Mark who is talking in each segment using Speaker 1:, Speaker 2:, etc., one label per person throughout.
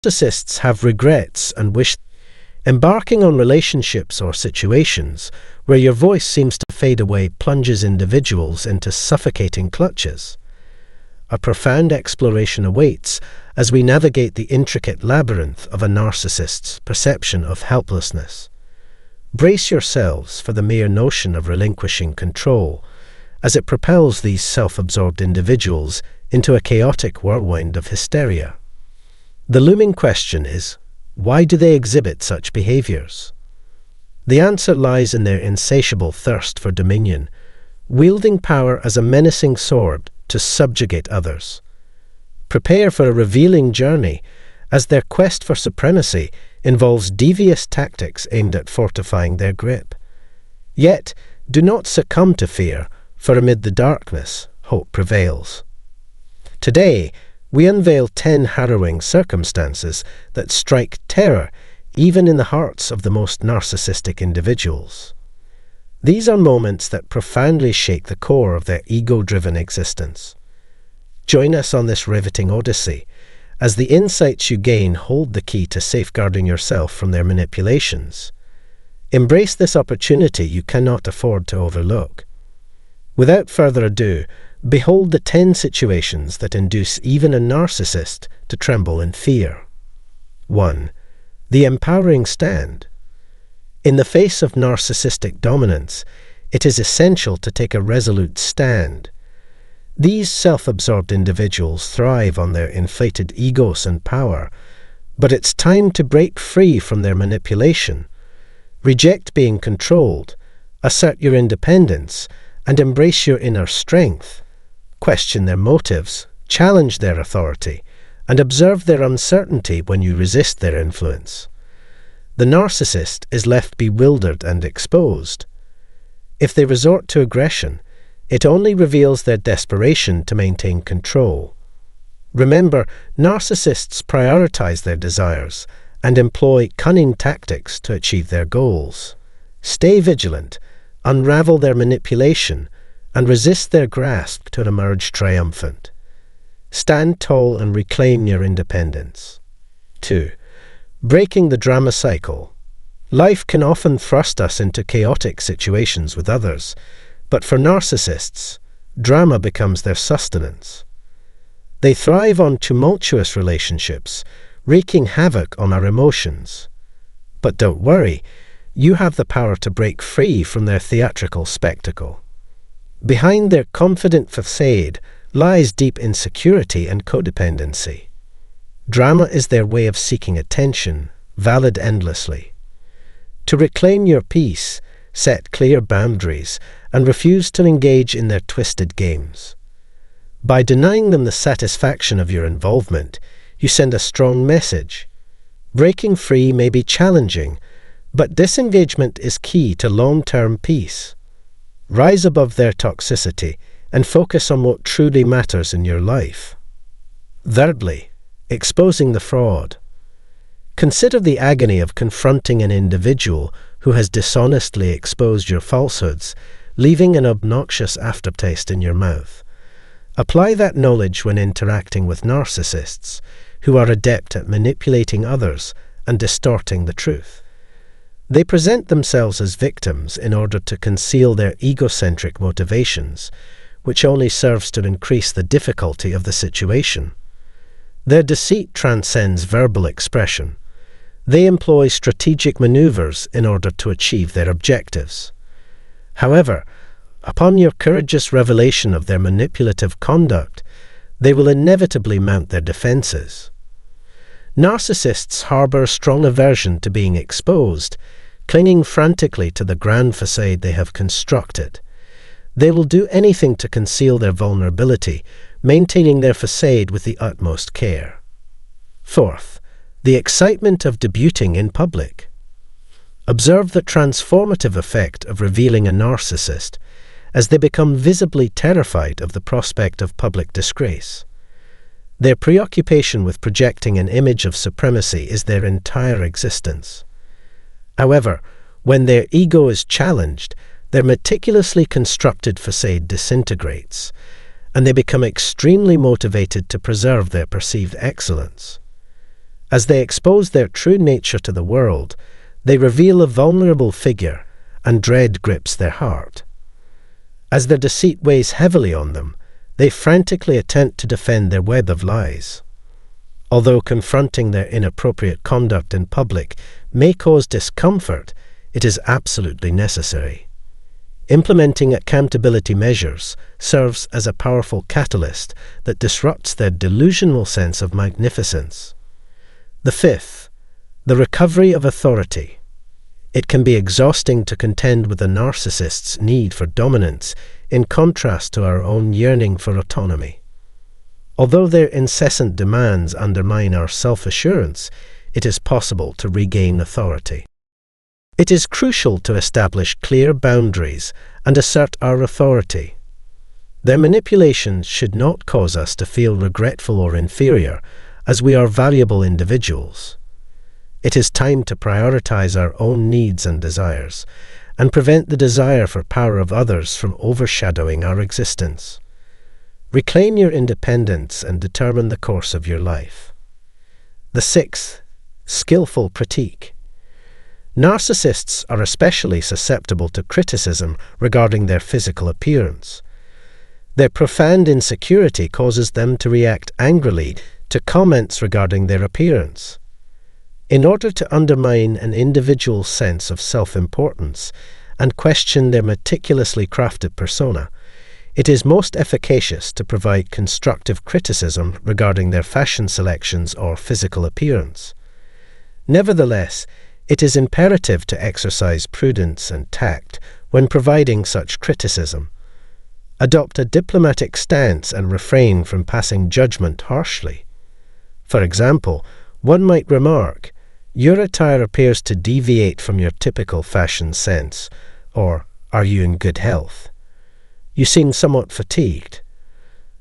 Speaker 1: Narcissists have regrets and wish. Embarking on relationships or situations where your voice seems to fade away plunges individuals into suffocating clutches. A profound exploration awaits as we navigate the intricate labyrinth of a narcissist's perception of helplessness. Brace yourselves for the mere notion of relinquishing control, as it propels these self-absorbed individuals into a chaotic whirlwind of hysteria. The looming question is, why do they exhibit such behaviors? The answer lies in their insatiable thirst for dominion, wielding power as a menacing sword to subjugate others. Prepare for a revealing journey, as their quest for supremacy involves devious tactics aimed at fortifying their grip. Yet, do not succumb to fear, for amid the darkness, hope prevails. Today, we unveil 10 harrowing circumstances that strike terror even in the hearts of the most narcissistic individuals. These are moments that profoundly shake the core of their ego-driven existence. Join us on this riveting odyssey, as the insights you gain hold the key to safeguarding yourself from their manipulations. Embrace this opportunity you cannot afford to overlook. Without further ado, behold the 10 situations that induce even a narcissist to tremble in fear. 1. The empowering stand. In the face of narcissistic dominance, it is essential to take a resolute stand. These self-absorbed individuals thrive on their inflated egos and power, but it's time to break free from their manipulation. Reject being controlled, assert your independence, and embrace your inner strength. Question their motives, challenge their authority, and observe their uncertainty when you resist their influence. The narcissist is left bewildered and exposed. If they resort to aggression, it only reveals their desperation to maintain control. Remember, narcissists prioritize their desires and employ cunning tactics to achieve their goals. Stay vigilant, unravel their manipulation, and resist their grasp to emerge triumphant. Stand tall and reclaim your independence. 2. Breaking the drama cycle. Life can often thrust us into chaotic situations with others, but for narcissists, drama becomes their sustenance. They thrive on tumultuous relationships, wreaking havoc on our emotions. But don't worry, you have the power to break free from their theatrical spectacle. Behind their confident facade lies deep insecurity and codependency. Drama is their way of seeking attention, valid endlessly. To reclaim your peace, set clear boundaries, and refuse to engage in their twisted games. By denying them the satisfaction of your involvement, you send a strong message. Breaking free may be challenging, but disengagement is key to long-term peace. Rise above their toxicity and focus on what truly matters in your life. Thirdly, exposing the fraud. Consider the agony of confronting an individual who has dishonestly exposed your falsehoods, leaving an obnoxious aftertaste in your mouth. Apply that knowledge when interacting with narcissists, who are adept at manipulating others and distorting the truth. They present themselves as victims in order to conceal their egocentric motivations, which only serves to increase the difficulty of the situation. Their deceit transcends verbal expression. They employ strategic maneuvers in order to achieve their objectives. However, upon your courageous revelation of their manipulative conduct, they will inevitably mount their defenses. Narcissists harbor a strong aversion to being exposed, clinging frantically to the grand facade they have constructed. They will do anything to conceal their vulnerability, maintaining their facade with the utmost care. Fourth, the excitement of debuting in public. Observe the transformative effect of revealing a narcissist, as they become visibly terrified of the prospect of public disgrace. Their preoccupation with projecting an image of supremacy is their entire existence. However, when their ego is challenged, their meticulously constructed facade disintegrates, and they become extremely motivated to preserve their perceived excellence. As they expose their true nature to the world, they reveal a vulnerable figure, and dread grips their heart. As their deceit weighs heavily on them, they frantically attempt to defend their web of lies. Although confronting their inappropriate conduct in public may cause discomfort, it is absolutely necessary. Implementing accountability measures serves as a powerful catalyst that disrupts their delusional sense of magnificence. The fifth, the recovery of authority. It can be exhausting to contend with a narcissist's need for dominance in contrast to our own yearning for autonomy. Although their incessant demands undermine our self-assurance, it is possible to regain authority. It is crucial to establish clear boundaries and assert our authority. Their manipulations should not cause us to feel regretful or inferior, as we are valuable individuals. It is time to prioritize our own needs and desires, and prevent the desire for power of others from overshadowing our existence. Reclaim your independence and determine the course of your life. The sixth, skillful critique. Narcissists are especially susceptible to criticism regarding their physical appearance. Their profound insecurity causes them to react angrily to comments regarding their appearance. In order to undermine an individual's sense of self-importance and question their meticulously crafted persona, it is most efficacious to provide constructive criticism regarding their fashion selections or physical appearance. Nevertheless, it is imperative to exercise prudence and tact when providing such criticism. Adopt a diplomatic stance and refrain from passing judgment harshly. For example, one might remark, "Your attire appears to deviate from your typical fashion sense," or "Are you in good health? You seem somewhat fatigued."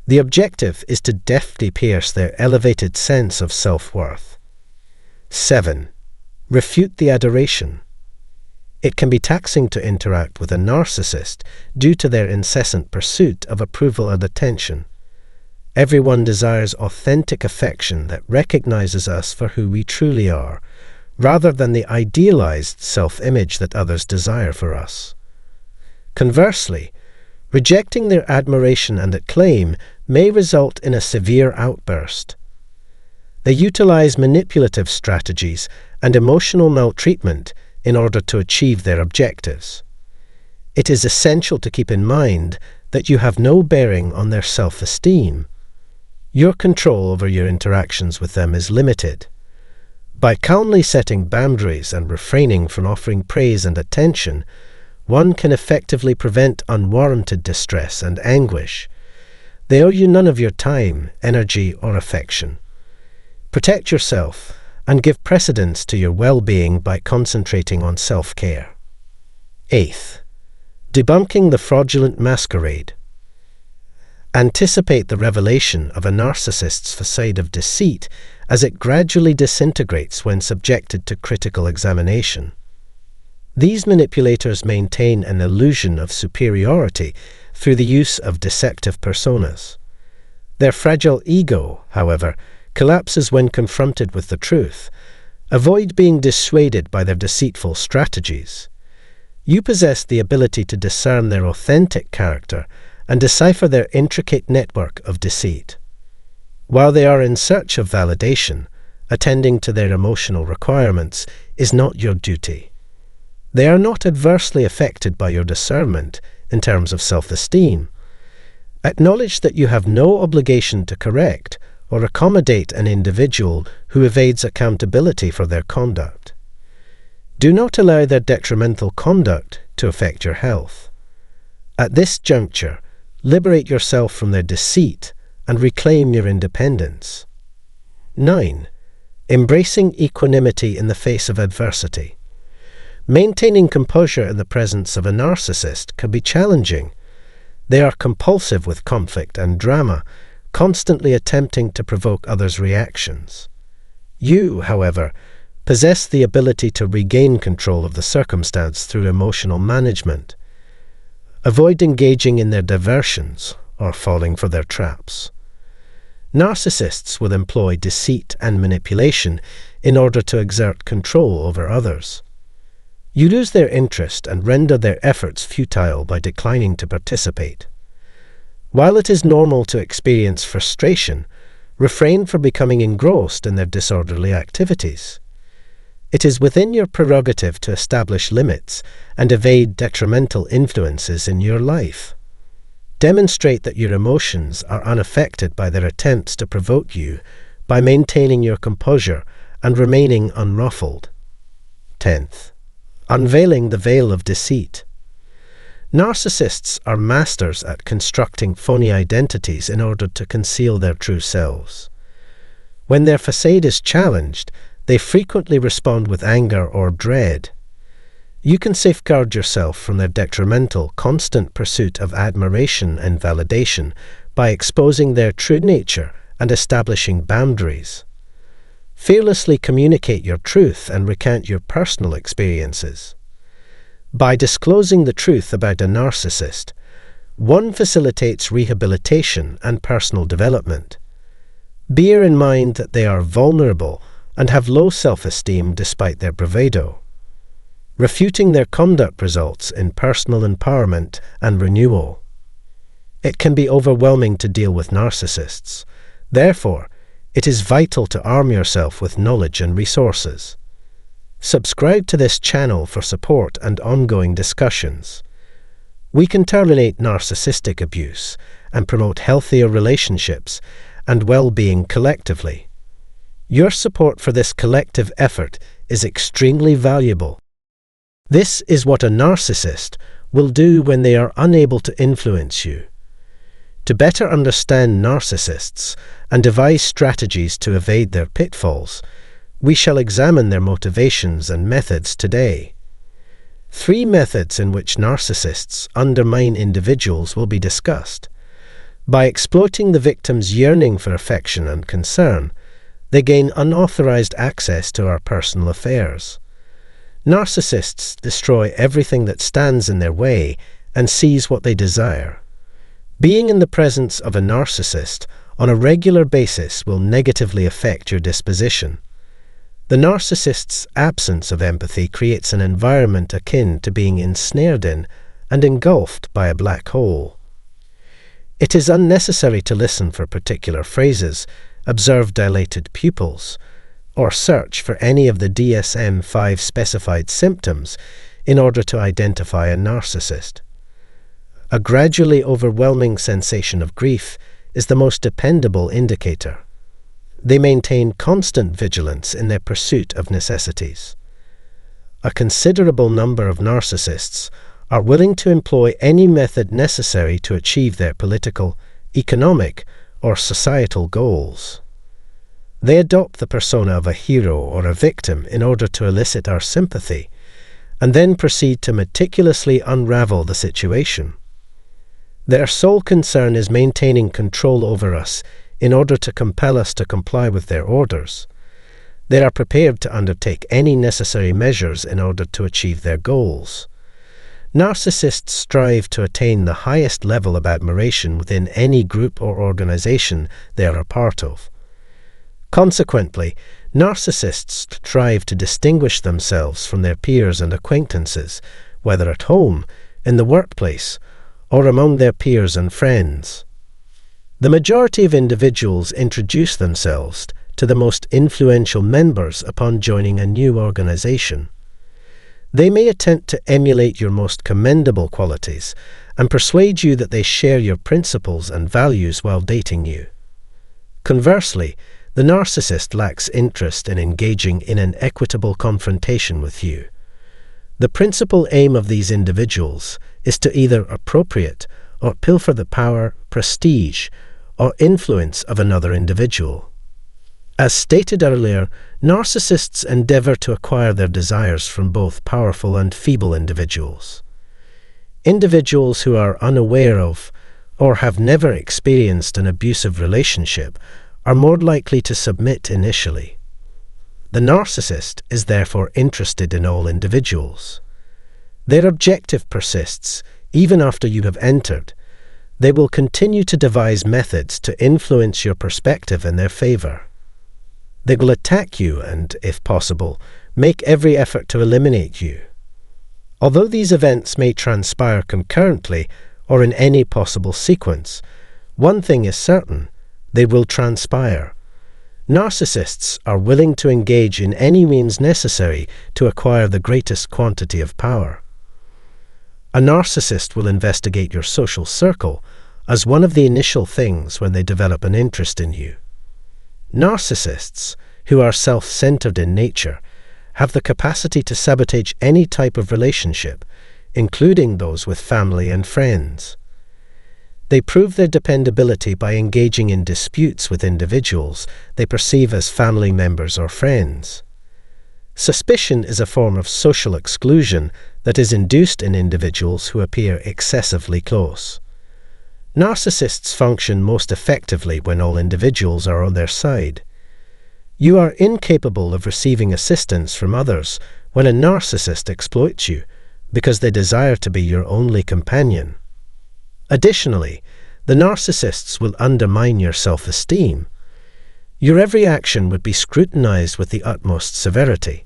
Speaker 1: The objective is to deftly pierce their elevated sense of self-worth. 7. Refute the adoration. It can be taxing to interact with a narcissist due to their incessant pursuit of approval and attention. Everyone desires authentic affection that recognizes us for who we truly are, rather than the idealized self-image that others desire for us. Conversely, rejecting their admiration and acclaim may result in a severe outburst. They utilize manipulative strategies and emotional maltreatment in order to achieve their objectives. It is essential to keep in mind that you have no bearing on their self-esteem. Your control over your interactions with them is limited. By calmly setting boundaries and refraining from offering praise and attention, one can effectively prevent unwarranted distress and anguish. They owe you none of your time, energy, or affection. Protect yourself and give precedence to your well-being by concentrating on self-care. 8th, debunking the fraudulent masquerade. Anticipate the revelation of a narcissist's facade of deceit as it gradually disintegrates when subjected to critical examination. These manipulators maintain an illusion of superiority through the use of deceptive personas. Their fragile ego, however, collapses when confronted with the truth. Avoid being dissuaded by their deceitful strategies. You possess the ability to discern their authentic character and decipher their intricate network of deceit. While they are in search of validation, attending to their emotional requirements is not your duty. They are not adversely affected by your discernment in terms of self-esteem. Acknowledge that you have no obligation to correct or accommodate an individual who evades accountability for their conduct. Do not allow their detrimental conduct to affect your health. At this juncture, liberate yourself from their deceit and reclaim your independence. 9. Embracing equanimity in the face of adversity. Maintaining composure in the presence of a narcissist can be challenging. They are compulsive with conflict and drama, constantly attempting to provoke others' reactions. You, however, possess the ability to regain control of the circumstance through emotional management. Avoid engaging in their diversions or falling for their traps. Narcissists will employ deceit and manipulation in order to exert control over others. You lose their interest and render their efforts futile by declining to participate. While it is normal to experience frustration, refrain from becoming engrossed in their disorderly activities. It is within your prerogative to establish limits and evade detrimental influences in your life. Demonstrate that your emotions are unaffected by their attempts to provoke you by maintaining your composure and remaining unruffled. 10th, unveiling the veil of deceit. Narcissists are masters at constructing phony identities in order to conceal their true selves. When their facade is challenged, they frequently respond with anger or dread. You can safeguard yourself from their detrimental, constant pursuit of admiration and validation by exposing their true nature and establishing boundaries. Fearlessly communicate your truth and recount your personal experiences. By disclosing the truth about a narcissist, one facilitates rehabilitation and personal development. Bear in mind that they are vulnerable and have low self-esteem despite their bravado. Refuting their conduct results in personal empowerment and renewal. It can be overwhelming to deal with narcissists. Therefore, it is vital to arm yourself with knowledge and resources. Subscribe to this channel for support and ongoing discussions. We can terminate narcissistic abuse and promote healthier relationships and well-being collectively. Your support for this collective effort is extremely valuable. This is what a narcissist will do when they are unable to influence you. To better understand narcissists and devise strategies to evade their pitfalls, we shall examine their motivations and methods today. 3 methods in which narcissists undermine individuals will be discussed. By exploiting the victim's yearning for affection and concern, they gain unauthorized access to our personal affairs. Narcissists destroy everything that stands in their way and seize what they desire. Being in the presence of a narcissist on a regular basis will negatively affect your disposition. The narcissist's absence of empathy creates an environment akin to being ensnared in and engulfed by a black hole. It is unnecessary to listen for particular phrases, observe dilated pupils, or search for any of the DSM-5 specified symptoms in order to identify a narcissist. A gradually overwhelming sensation of grief is the most dependable indicator. They maintain constant vigilance in their pursuit of necessities. A considerable number of narcissists are willing to employ any method necessary to achieve their political, economic, or societal goals. They adopt the persona of a hero or a victim in order to elicit our sympathy, and then proceed to meticulously unravel the situation. Their sole concern is maintaining control over us in order to compel us to comply with their orders. They are prepared to undertake any necessary measures in order to achieve their goals. Narcissists strive to attain the highest level of admiration within any group or organization they are a part of. Consequently, narcissists strive to distinguish themselves from their peers and acquaintances, whether at home, in the workplace, or among their peers and friends. The majority of individuals introduce themselves to the most influential members upon joining a new organization. They may attempt to emulate your most commendable qualities and persuade you that they share your principles and values while dating you. Conversely, the narcissist lacks interest in engaging in an equitable confrontation with you. The principal aim of these individuals is to either appropriate or pilfer the power, prestige, or influence of another individual. As stated earlier, narcissists endeavor to acquire their desires from both powerful and feeble individuals. Individuals who are unaware of or have never experienced an abusive relationship are more likely to submit initially. The narcissist is therefore interested in all individuals. Their objective persists even after you have entered. They will continue to devise methods to influence your perspective in their favor. They will attack you and, if possible, make every effort to eliminate you. Although these events may transpire concurrently or in any possible sequence, one thing is certain: they will transpire. Narcissists are willing to engage in any means necessary to acquire the greatest quantity of power. A narcissist will investigate your social circle as one of the initial things when they develop an interest in you. Narcissists, who are self-centered in nature, have the capacity to sabotage any type of relationship, including those with family and friends. They prove their dependability by engaging in disputes with individuals they perceive as family members or friends. Suspicion is a form of social exclusion that is induced in individuals who appear excessively close. Narcissists function most effectively when all individuals are on their side. You are incapable of receiving assistance from others when a narcissist exploits you because they desire to be your only companion. Additionally, the narcissists will undermine your self-esteem. Your every action would be scrutinized with the utmost severity.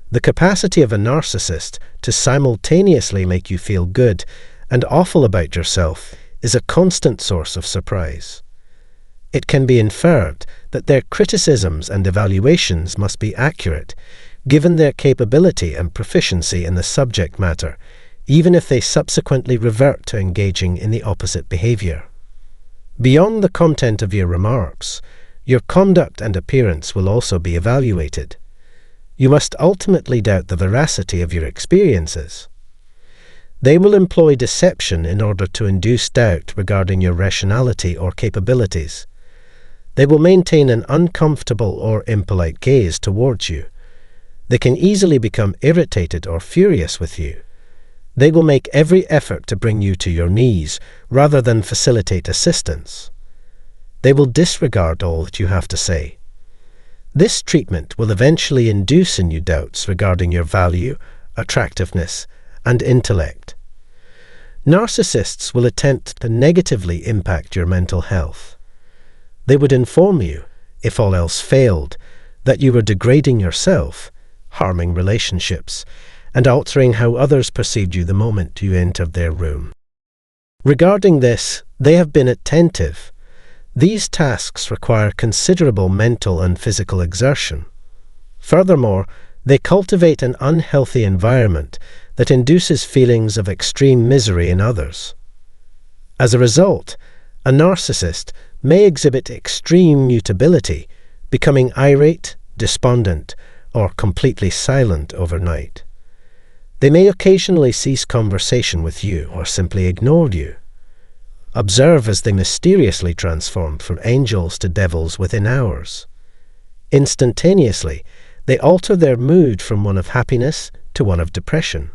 Speaker 1: The capacity of a narcissist to simultaneously make you feel good and awful about yourself is a constant source of surprise. It can be inferred that their criticisms and evaluations must be accurate, given their capability and proficiency in the subject matter, even if they subsequently revert to engaging in the opposite behavior. Beyond the content of your remarks, your conduct and appearance will also be evaluated. You must ultimately doubt the veracity of your experiences. They will employ deception in order to induce doubt regarding your rationality or capabilities. They will maintain an uncomfortable or impolite gaze towards you. They can easily become irritated or furious with you. They will make every effort to bring you to your knees rather than facilitate assistance. They will disregard all that you have to say. This treatment will eventually induce in you doubts regarding your value, attractiveness, and intellect. Narcissists will attempt to negatively impact your mental health. They would inform you, if all else failed, that you were degrading yourself, harming relationships, and altering how others perceived you the moment you entered their room. Regarding this, they have been attentive. These tasks require considerable mental and physical exertion. Furthermore, they cultivate an unhealthy environment that induces feelings of extreme misery in others. As a result, a narcissist may exhibit extreme mutability, becoming irate, despondent, or completely silent overnight. They may occasionally cease conversation with you or simply ignore you. Observe as they mysteriously transform from angels to devils within hours. Instantaneously, they alter their mood from one of happiness to one of depression.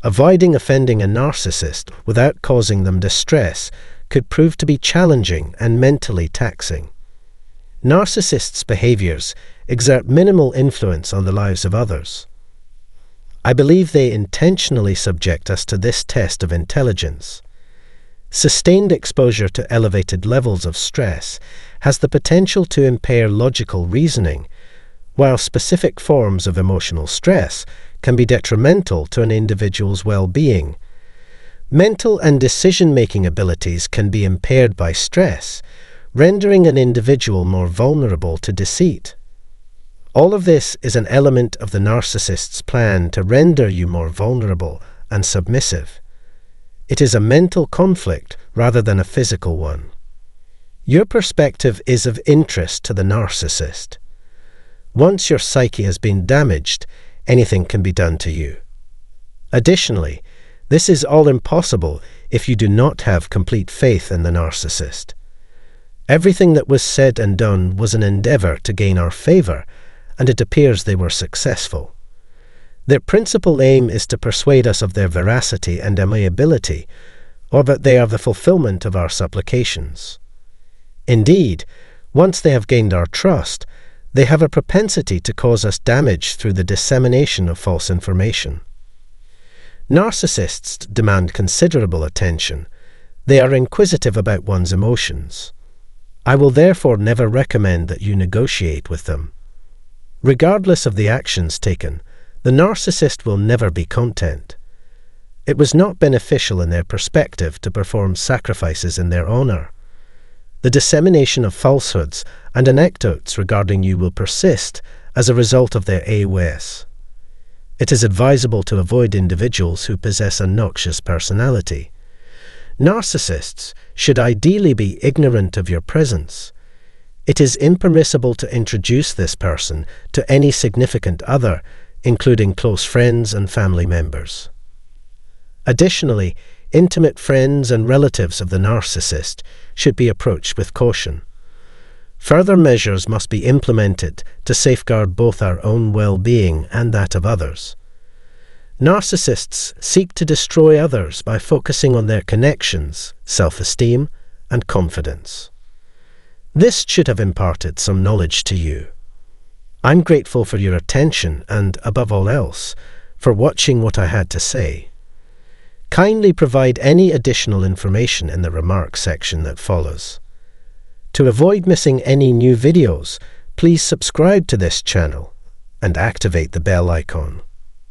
Speaker 1: Avoiding offending a narcissist without causing them distress could prove to be challenging and mentally taxing. Narcissists' behaviors exert minimal influence on the lives of others. I believe they intentionally subject us to this test of intelligence. Sustained exposure to elevated levels of stress has the potential to impair logical reasoning, while specific forms of emotional stress can be detrimental to an individual's well-being. Mental and decision-making abilities can be impaired by stress, rendering an individual more vulnerable to deceit. All of this is an element of the narcissist's plan to render you more vulnerable and submissive. It is a mental conflict rather than a physical one. Your perspective is of interest to the narcissist. Once your psyche has been damaged, anything can be done to you. Additionally, this is all impossible if you do not have complete faith in the narcissist. Everything that was said and done was an endeavor to gain our favor, and it appears they were successful. Their principal aim is to persuade us of their veracity and amiability, or that they are the fulfillment of our supplications. Indeed, once they have gained our trust, they have a propensity to cause us damage through the dissemination of false information. Narcissists demand considerable attention. They are inquisitive about one's emotions. I will therefore never recommend that you negotiate with them. Regardless of the actions taken, the narcissist will never be content. It was not beneficial in their perspective to perform sacrifices in their honor. The dissemination of falsehoods and anecdotes regarding you will persist as a result of their AOS. It is advisable to avoid individuals who possess a noxious personality. Narcissists should ideally be ignorant of your presence. It is impermissible to introduce this person to any significant other, including close friends and family members. Additionally, intimate friends and relatives of the narcissist should be approached with caution. Further measures must be implemented to safeguard both our own well-being and that of others. Narcissists seek to destroy others by focusing on their connections, self-esteem, and confidence. This should have imparted some knowledge to you. I'm grateful for your attention and, above all else, for watching what I had to say. Kindly provide any additional information in the remarks section that follows. To avoid missing any new videos, please subscribe to this channel and activate the bell icon.